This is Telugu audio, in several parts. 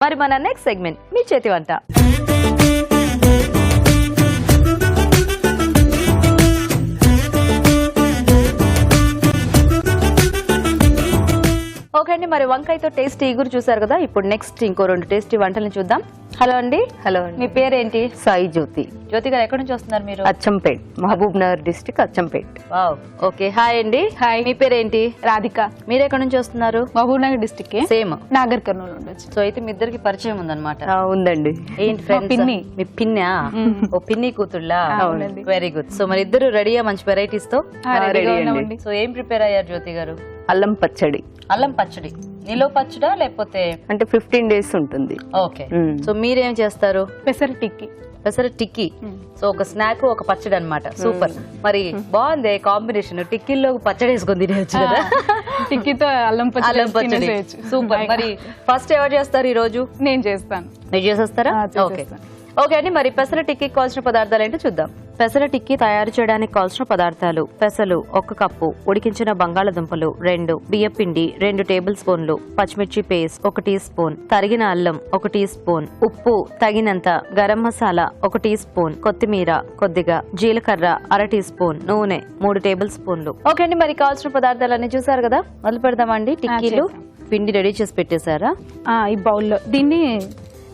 మరి మన నెక్స్ట్ సెగ్మెంట్ మీ చేతి వంట. ఓకే అండి, మరి వంకాయతో టేస్టీ ఇగురు చూసారు కదా. ఇప్పుడు నెక్స్ట్ ఇంకో 2 టేస్టీ వంటలను చూద్దాం. హలో అండి. హలో, మీ పేరేంటి? సాయి జ్యోతి. జ్యోతి గారు ఎక్కడి నుంచి వస్తున్నారు మీరు? Achampet, Mahabubnagar district, Achampet. Wow, okay. Hi అండి. హాయ్. మీ పేరేంటి? రాధిక. మీరు ఎక్కడి నుంచి వస్తున్నారు? Mahabubnagar district same Nagar Kurnool ఉండొచ్చు. సో అయితే మీ ఇద్దరికి పరిచయం ఉందన్నమాట. ఉందండి. ఏంటి ఫ్రెండ్స్? పిన్ని. మీ పిన్నా? ఓ పిన్ని కూతుళ్ళా? అవునండి. Very good. సో మరి ఇద్దరు రెడీయా మంచి వెరైటీస్ తో? రెడీ అండి. సో ఏం ప్రిపేర్ అయ్యారు జ్యోతి గారు? అల్లం పచ్చడి. అల్లం పచ్చడి. నిలో పచ్చడా లేకపోతే? అంటే 15 days ఉంటుంది. ఓకే. సో మీరేం చేస్తారు? పెసర టిక్కి. పెసర టిక్కీ. సో ఒక స్నాక్, ఒక పచ్చడి అన్నమాట. సూపర్. మరి బాగుంది కాంబినేషన్. టిక్కీల్లో పచ్చడి వేసుకొని తినేయచ్చు కదా. టిక్కితో అల్లం అల్లం పచ్చడి పచ్చడి. తినేసేయచ్చు. సూపర్. మరి ఫస్ట్ ఎవరు చేస్తారు ఈ రోజు? నేను చేస్తాను. మీరు చేసేస్తారా? ఓకే. ఓకే అండి, మరి పెసర టిక్కీకి కావాల్సిన పదార్థాలు ఏంటో చూద్దాం. పెసర టిక్కీ తయారు చేయడానికి కావాల్సిన పదార్థాలు: పెసలు 1 కప్పు, ఉడికించిన బంగాళదుంపలు 2, బియ్యపిండి 2 టేబుల్ స్పూన్లు, పచ్చిమిర్చి పేస్ట్ 1 టీ స్పూన్, తరిగిన అల్లం 1 టీ స్పూన్, ఉప్పు తగినంత, గరం మసాలా 1 టీ స్పూన్, కొత్తిమీర కొద్దిగా, జీలకర్ర 1/2 టీ స్పూన్, నూనె 3 టేబుల్ స్పూన్లు. ఓకే అండి, మరి కావాల్సిన పదార్థాలన్నీ చూసారు కదా. మొదలు పెడదామండి. టిక్కీలు పిండి రెడీ చేసి పెట్టేశారా? ఈ బౌల్లో దీన్ని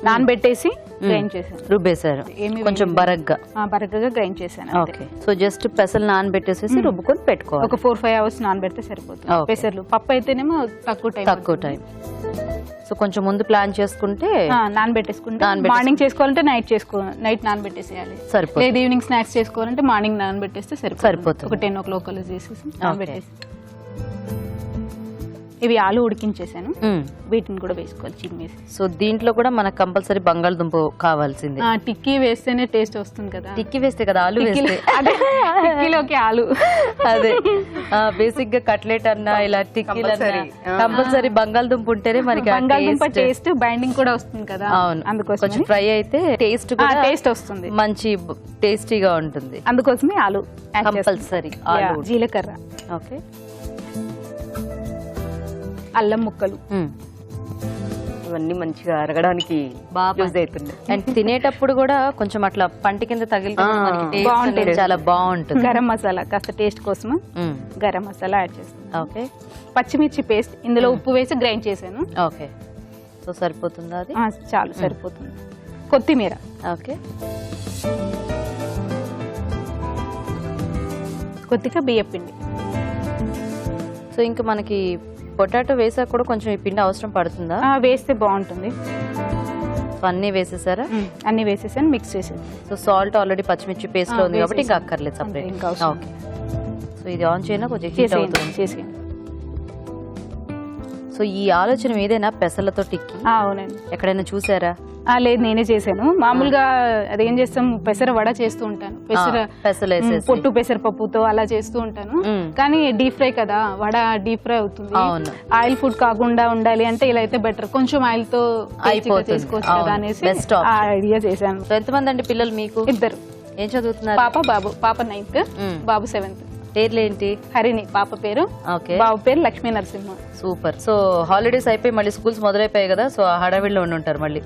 నానబెట్టేసి గ్రైండ్ చేశాను. రుబ్బేశారు కొంచెం బరగ్గా. బరకగా గ్రైండ్ చేశాను. ఓకే. సో జస్ట్ పెసలు నానబెట్టేసేసి రుబ్బుకొని పెట్టుకోవాలి. ఒక 4-5 hours నానబెడితే సరిపోతుంది. పెసర్లు. పప్పు అయితేనేమో తక్కువ టైం. సో కొంచెం ముందు ప్లాన్ చేసుకుంటే నానబెట్టేసుకుంటే మార్నింగ్ చేసుకోవాలంటే నైట్ నానబెట్టేసేయాలి. సరిపోతుంది. లేదు ఈవినింగ్ స్నాక్స్ చేసుకోవాలంటే మార్నింగ్ నానబెట్టేస్తే సరిపోతుంది. ఒక 10 o'clock అలా చేసేసి నానబెట్టేసి. ఇవి ఆలు ఉడికించేసాను. వీటిని కూడా వేసుకోవాలి చిమ్మేసి. సో దీంట్లో కూడా మనకు కంపల్సరీ బంగాళదుంప కావాల్సింది. టిక్కీ వేస్తేనే టేస్ట్ వస్తుంది కదా. టిక్కీ వేస్తే కదా ఆలు వేస్తే. టిక్కీలోకి ఆలు. అదే బేసిక్ గా కట్లెట్ అన్నా ఇలా టిక్కీ కంపల్సరీ బంగాళదుంప ఉంటేనే మనకి బంగాళదుంప టేస్ట్ బైండింగ్ కూడా వస్తుంది కదా. అవును, అందుకోసం కొంచెం ఫ్రై అయితే టేస్ట్ వస్తుంది, మంచి టేస్టీగా ఉంటుంది. అందుకోసమే ఆలు కంపల్సరీ. జీలకర్ర, ఓకే, అల్లం ముక్కలు ఇవన్నీ మంచిగా అరగడానికి బాగా అవుతుంది. అండ్ తినేటప్పుడు కూడా కొంచెం అట్లా పంటి కింద తగిలితే చాలా బాగుంటుంది. గరం మసాలా కాస్త టేస్ట్ కోసం గరం మసాలా యాడ్ చేస్తాను. ఓకే. పచ్చిమిర్చి పేస్ట్ ఇందులో ఉప్పు వేసి గ్రైండ్ చేశాను. ఓకే. సో సరిపోతుందా అది? చాలు, సరిపోతుంది. కొత్తిమీర. ఓకే. కొద్దిగా బియ్యపిండి. సో ఇంకా మనకి పొటాటో వేసాక కూడా కొంచెం ఈ పిండి అవసరం పడుతుందా? వేస్తే బాగుంటుంది. సో అన్ని వేసేసారా? అన్ని వేసేసాను, మిక్స్ చేసేది. సో సాల్ట్ ఆల్రెడీ పచ్చిమిర్చి పేస్ట్ లో ఉంది కాబట్టి ఇంకా అక్కర్లేదు సపరేట్. ఓకే. సో ఇది ఆన్ చేయనా కొంచెం హీట్ అవుతుంది. చేసేయండి. సో ఈ ఆలోచన ఏదైనా పెసలతో టిక్కీ అవునండి. ఎక్కడైనా చూసారా? లేదు, నేనే చేశాను. మామూలుగా అదేం చేస్తాం, పెసర వడ చేస్తూ ఉంటాను. పెసలు పొట్టు పెసరపప్పుతో అలా చేస్తూ ఉంటాను. కానీ డీప్ ఫ్రై కదా, వడ డీప్ ఫ్రై అవుతుంది. ఆయిల్ ఫుడ్ కాకుండా ఉండాలి అంటే ఇలా అయితే బెటర్. కొంచెం ఆయిల్ తో చేసుకోవచ్చు కదా అనేసి ఐడియా చేశాను. సో ఎంతమంది అండి పిల్లలు మీకు? 2. ఏం చదువుతున్నారు? పాప బాబు. పాప 9th, బాబు 7th. పేర్లు ఏంటి? హరిణి పాప పేరు. ఓకే. బాబు పేరు Lakshmi Narasimha. Super. So holidays అయిపోయి మళ్ళీ స్కూల్స్ మొదలైపోయాయి కదా. సో హడావిడిలో ఉంటారు మళ్ళీ.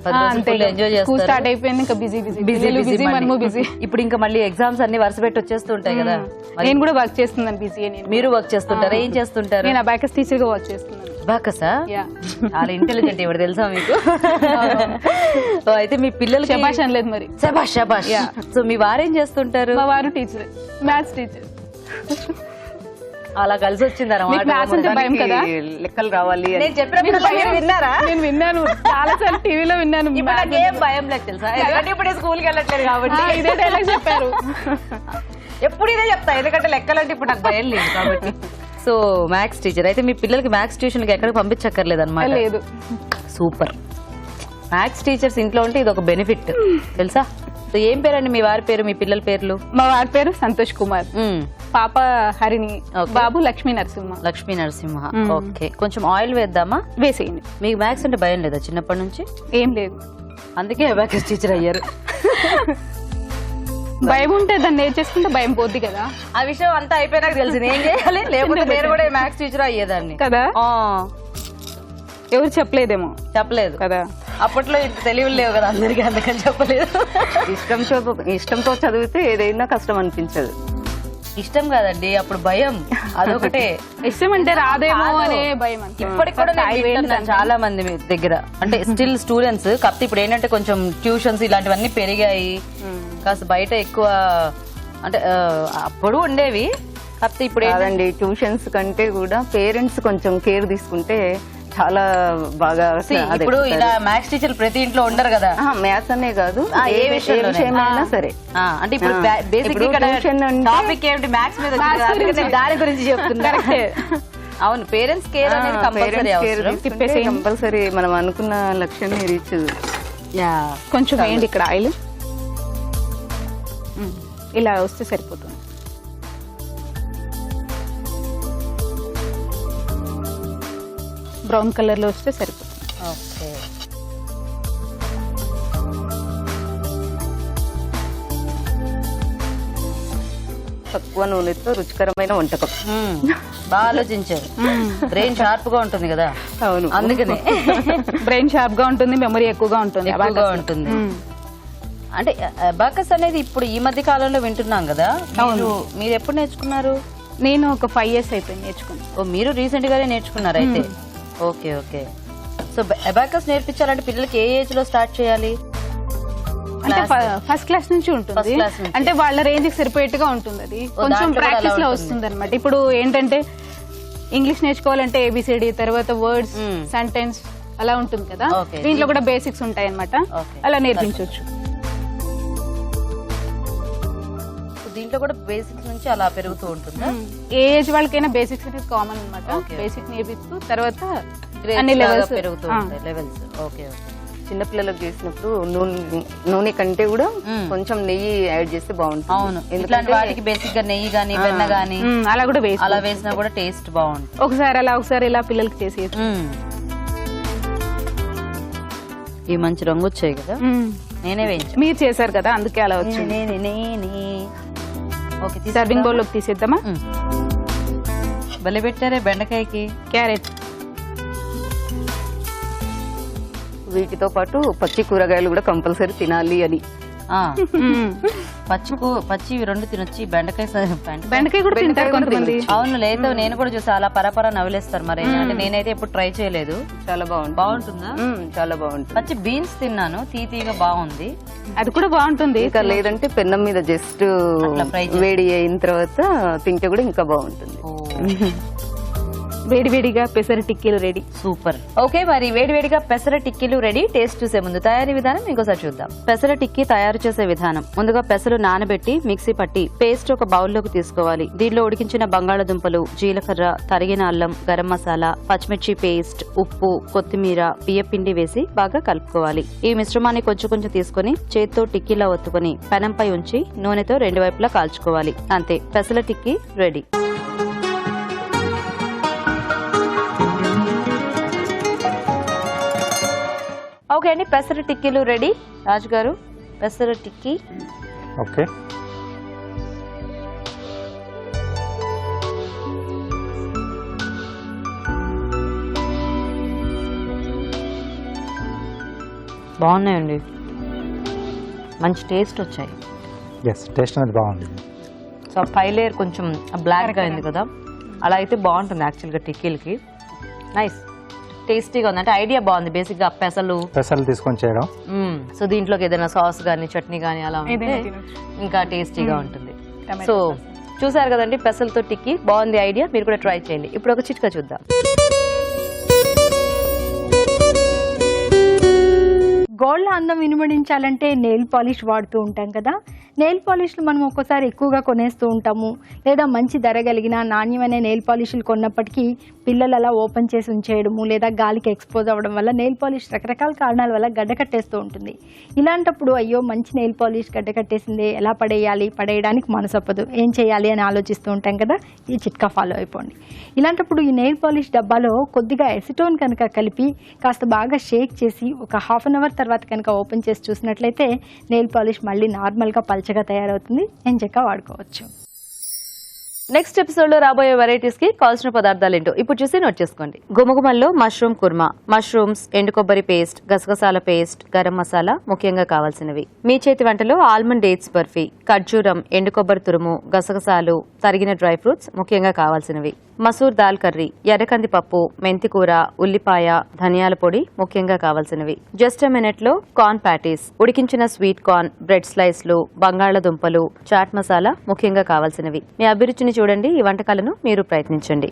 ఎంజాయ్ చేస్తారు. స్టార్ట్ అయిపోయింది, ఇంకా బిజీ మనము బిజీ. ఇప్పుడు ఇంకా మళ్ళీ ఎగ్జామ్స్ అన్ని వరుస పెట్టి వచ్చేస్తూ ఉంటాయి కదా. నేను కూడా వర్క్ చేస్తున్నాను. బిజీ. మీరు వర్క్ చేస్తుంటారా? ఏం చేస్తుంటారు? నేను అబాకస్ టీచర్ గా వర్క్ చేస్తున్నాను. అబాకసా? చాలా ఇంటెలిజెంట్ ఎవరు తెలుసా మీకు? అయితే మీ పిల్లలు శబాష్ అనలేదు మరి. శబాష్. సో మీ వారేం చేస్తుంటారు? మా వారు టీచర్, మ్యాథ్స్ టీచర్. అలా కలిసి వచ్చింది అన్నమాట. భయం కదా, లెక్కలు రావాలి. విన్నారా? నేను విన్నాను, చాలా సార్లు టీవీలో విన్నాను. ఏం భయం లేదు తెలుసా, ఇప్పుడు స్కూల్కి వెళ్ళట్లేదు కాబట్టి ఇదే డైలాగ్ చెప్పారు. ఎప్పుడు ఇదే చెప్తా, ఎందుకంటే లెక్కలంటే ఇప్పుడు నాకు భయం లేదు కాబట్టి. సో మ్యాథ్స్ టీచర్ అయితే మీ పిల్లలకి మ్యాథ్స్ ట్యూషన్ కి ఎక్కడికి పంపించక్కర్లేదు అనమాట. లేదు. సూపర్. మ్యాథ్స్ టీచర్స్ ఇంట్లో ఉంటే ఇది ఒక బెనిఫిట్ తెలుసా. సో ఏం పేరండి మీ వారి పేరు, మీ పిల్లల పేర్లు? మా వారి పేరు సంతోష్ కుమార్, పాప హరిణి, బాబు లక్ష్మీ నరసింహ. లక్ష్మీ నరసింహ. ఓకే. కొంచెం ఆయిల్ వేద్దామా? వేసేయండి. మీకు మ్యాథ్స్ అంటే భయం లేదా చిన్నప్పటి నుంచి? ఏం లేదు, అందుకే అబాకస్ టీచర్ అయ్యారు. భయం ఉంటే దాన్ని నేర్చేసుకుంటే భయం పోద్ది కదా. ఆ విషయం అంతా అయిపోయినాక తెలిసింది ఏం చేయాలి, లేకపోతే నేను కూడా మ్యాథ్స్ టీచర్ అయ్యేదాన్ని కదా. ఎవరు చెప్పలేదేమో. చెప్పలేదు కదా. అప్పట్లో ఇంత తెలివి లేవు కదా అందరికి, అందుకని చెప్పలేదు. ఇష్టంతో చదివితే ఏదైనా కష్టం అనిపించదు. ఇష్టం కాదండి, అప్పుడు భయం, అదొకటే. ఇష్టం అంటే రాదేమో అనే భయం. ఇప్పటికి కూడా నేను వింటున్నాను చాలా మంది మీ దగ్గర, అంటే స్టిల్ స్టూడెంట్స్. కాకపోతే ఇప్పుడు ఏంటంటే కొంచెం ట్యూషన్స్ ఇలాంటివన్నీ పెరిగాయి, కాస్త బయట ఎక్కువ అంటే అప్పుడు ఉండేవి. కాకపోతే ఇప్పుడు కాదండి, ట్యూషన్స్ కంటే కూడా పేరెంట్స్ కొంచెం కేర్ తీసుకుంటే చాలా బాగా. ఇప్పుడు ఇలా మ్యాథ్స్ టీచర్ ప్రతి ఇంట్లో ఉండరు కదా. మ్యాథ్స్ అనే కాదు, ఏ విషయమైనా సరే. అంటే ఇప్పుడు బేసిక్ టాపిక్ ఏమిటి, మ్యాథ్స్ మీద దాని గురించి చెప్తున్నా. అవును, పేరెంట్స్ కేర్ అనేది కంపల్సరీ మనం అనుకున్న లక్ష్యాన్ని రీచ్. కొంచెం వేయండి ఇక్కడ ఆయిల్, ఇలా వస్తే సరిపోతుంది. బ్రౌన్ కలర్ లో వస్తే సరిపోతుంది. ఓకే, తక్కువ నూనెతో రుచికరమైన వంటకం. బాగా ఆలోచించారు. బ్రెయిన్ షార్ప్ గా ఉంటుంది కదా. అవును, అందుకనే బ్రెయిన్ షార్ప్ గా ఉంటుంది, మెమరీ ఎక్కువగా ఉంటుంది. అంటే అబాకస్ అనేది ఇప్పుడు ఈ మధ్య కాలంలో వింటున్నాం కదా. మీరు ఎప్పుడు నేర్చుకున్నారు? నేను ఒక 5 years అయిపోయింది నేర్చుకున్నాను. ఓ, మీరు రీసెంట్ గానే నేర్చుకున్నారు అయితే. Okay okay. సో అబాకస్ నేర్పించాలంటే పిల్లలకి ఏ ఏజ్ లో స్టార్ట్ చేయాలి? అంటే ఫస్ట్ క్లాస్ నుంచి ఉంటుంది. అంటే వాళ్ళ రేంజ్ కి సరిపోయేట్టుగా ఉంటుంది. అది కొంచెం ప్రాక్టీస్ లో వస్తుంది అనమాట. ఇప్పుడు ఏంటంటే ఇంగ్లీష్ నేర్చుకోవాలంటే ABCD, తర్వాత వర్డ్స్, సెంటెన్స్ అలా ఉంటుంది కదా. దీంట్లో కూడా బేసిక్స్ ఉంటాయి అనమాట, అలా నేర్పించవచ్చు. దీంట్లో కూడా బేసిక్స్ నుంచి అలా పెరుగుతూ ఉంటుంది. ఏ ఏజ్ వాళ్ళకైనా బేసిక్స్ అనేది కామన్ అనమాట. బేసిక్ నేర్పిస్తూ తర్వాత అన్ని లెవెల్స్ పెరుగుతూ ఉంటాయి. లెవెల్స్. Okay okay. చిన్నపిల్లలకు చేసినప్పుడు నూనె కంటే కూడా కొంచెం నెయ్యి యాడ్ చేస్తే బాగుంటుంది. అవును, ఎందుకంటే వాటికి బేసిక్ గా నెయ్యి గానీ వెన్న గానీ అలా కూడా అలా వేసినా కూడా టేస్ట్ బాగుంటుంది. ఒకసారి అలా ఒకసారి ఇలా పిల్లలకి చేసేది. ఈ మంచి రంగు వచ్చాయి కదా, నేనే వేయించాను. మీరు చేశారు కదా, అందుకే అలా వచ్చింది. ఓకే, సర్వింగ్ బౌల్ లోకి తీసేద్దామా? భలే పెట్టారే బెండకాయకి. క్యారెట్, వీటితో పాటు పచ్చి కూరగాయలు కూడా కంపల్సరీ తినాలి అని. పచ్చి రెండు తినొచ్చి. బెండకాయ కూడా తింటారు కొంతమంది. అవును, లేదు నేను కూడా చూసా, అలా పరపర నవ్వులేస్తారు. మరి అంటే నేనైతే ఎప్పుడు ట్రై చేయలేదు. చాలా బాగుంటుంది. బాగుంటుందా? చాలా బాగుంటుంది. పచ్చి బీన్స్ తిన్నాను, తీతీగా బాగుంది. అది కూడా బాగుంటుంది. ఇంకా లేదంటే పెన్నం మీద జస్ట్ వేడి అయిన తర్వాత తింటే కూడా ఇంకా బాగుంటుంది. వేడివేడిగా పెసర టిక్కీలు రెడీ. సూపర్. ఓకే, మరి వేడివేడిగా పెసర టిక్కీలు రెడీ. టేస్ట్ చూసే ముందు తయారీ విధానం ఇంకోసారి చూద్దాం. పెసర టిక్కీ తయారు చేసే విధానం: ముందుగా పెసలు నానబెట్టి మిక్సీ పట్టి పేస్ట్ ఒక బౌల్లోకి తీసుకోవాలి. దీనిలో ఉడికించిన బంగాళదుంపలు, జీలకర్ర, తరిగిన అల్లం, గరం మసాలా, పచ్చిమిర్చి పేస్ట్, ఉప్పు, కొత్తిమీర, బియ్యపిండి వేసి బాగా కలుపుకోవాలి. ఈ మిశ్రమాన్ని కొంచెం కొంచెం తీసుకుని చేత్తో టిక్కీలా ఒత్తుకుని పెనంపై ఉంచి నూనెతో 2 వైపులా కాల్చుకోవాలి. అంతే, పెసల టిక్కీ రెడీ. ఓకే అండి, పెసర టిక్కీలు రెడీ. రాజు గారు, పెసర టిక్కీ. ఓకే, బాగున్నాయండి, మంచి టేస్ట్ వచ్చాయి. టేస్ట్ అనేది బాగుంది. సో 5 లేయర్ కొంచెం బ్లాక్ గా అయింది కదా, అలా అయితే బాగుంటుంది యాక్చువల్గా టిక్కీలకి. నైస్, టేస్టీగా ఉంది. అంటే ఐడియా బాగుంది. బేసిక్ గా పెసలు తీసుకొని చేయడం. సో దీంట్లోకి ఏదైనా సాస్ గానీ చట్నీ గానీ అలా ఉంటే ఇంకా టేస్టీగా ఉంటుంది. సో చూసారు కదండి, పెసలతో టిక్కీ బాగుంది ఐడియా. మీరు కూడా ట్రై చేయండి. ఇప్పుడు ఒక చిట్కా చూద్దాం. గోళ్ళ అందం వినుమడించాలంటే నెయిల్ పాలిష్ వాడుతూ ఉంటాం కదా. నెయిల్ పాలిష్లు మనం ఒక్కోసారి ఎక్కువగా కొనేస్తూ ఉంటాము, లేదా మంచి ధర కలిగిన నాణ్యమైన నెయిల్ పాలిష్లు కొన్నప్పటికీ పిల్లలు అలా ఓపెన్ చేసి ఉంచేయడము, లేదా గాలికి ఎక్స్పోజ్ అవ్వడం వల్ల నెయిల్ పాలిష్ రకరకాల కారణాల వల్ల గడ్డ కట్టేస్తూ ఉంటుంది. ఇలాంటప్పుడు అయ్యో మంచి నెయిల్ పాలిష్ గడ్డ కట్టేసిందే, ఎలా పడేయాలి, పడేయడానికి మనసొప్పదు, ఏం చేయాలి అని ఆలోచిస్తూ ఉంటాం కదా. ఈ చిట్కా ఫాలో అయిపోండి. ఇలాంటప్పుడు ఈ నెయిల్ పాలిష్ డబ్బాలో కొద్దిగా ఎసిటోన్ కనుక కలిపి కాస్త బాగా షేక్ చేసి ఒక ½ అవర్ తర్వాత కనుక ఓపెన్ చేసి చూసినట్లయితే నెయిల్ పాలిష్ మళ్ళీ నార్మల్గా పల్చగా తయారవుతుంది. ఎంచక్కా వాడుకోవచ్చు. నెక్స్ట్ ఎపిసోడ్ లో రాబోయే వెరైటీస్ కి కావాల్సిన పదార్థాలు ఏంటో ఇప్పుడు చూసి నోట్ చేసుకోండి. గుమగుమల్లో మష్రూమ్ కుర్మా, మష్రూమ్స్, ఎండు కొబ్బరి పేస్ట్, గసగసాల పేస్ట్, గరం మసాలా ముఖ్యంగా కావాల్సినవి. మీ చేతి వంటలో ఆల్మండ్ డేట్స్ బర్ఫీ, ఖర్జూరం, ఎండు కొబ్బరి తురుము, గసగసాలు, తరిగిన డ్రై ఫ్రూట్స్ ముఖ్యంగా కావాల్సినవి. మసూర్ దాల్ కర్రీ, ఎర్రకంది పప్పు, మెంతికూర, ఉల్లిపాయ, ధనియాల పొడి ముఖ్యంగా కావాల్సినవి. జస్ట్ ఎ మినిట్ లో కార్న్ ప్యాటీస్, ఉడికించిన స్వీట్ కార్న్, బ్రెడ్ స్లైస్లు, బంగాళదుంపలు, చాట్ మసాలా ముఖ్యంగా కావాల్సినవి. మీ అభిరుచిని చూడండి, ఈ వంటకాలను మీరు ప్రయత్నించండి.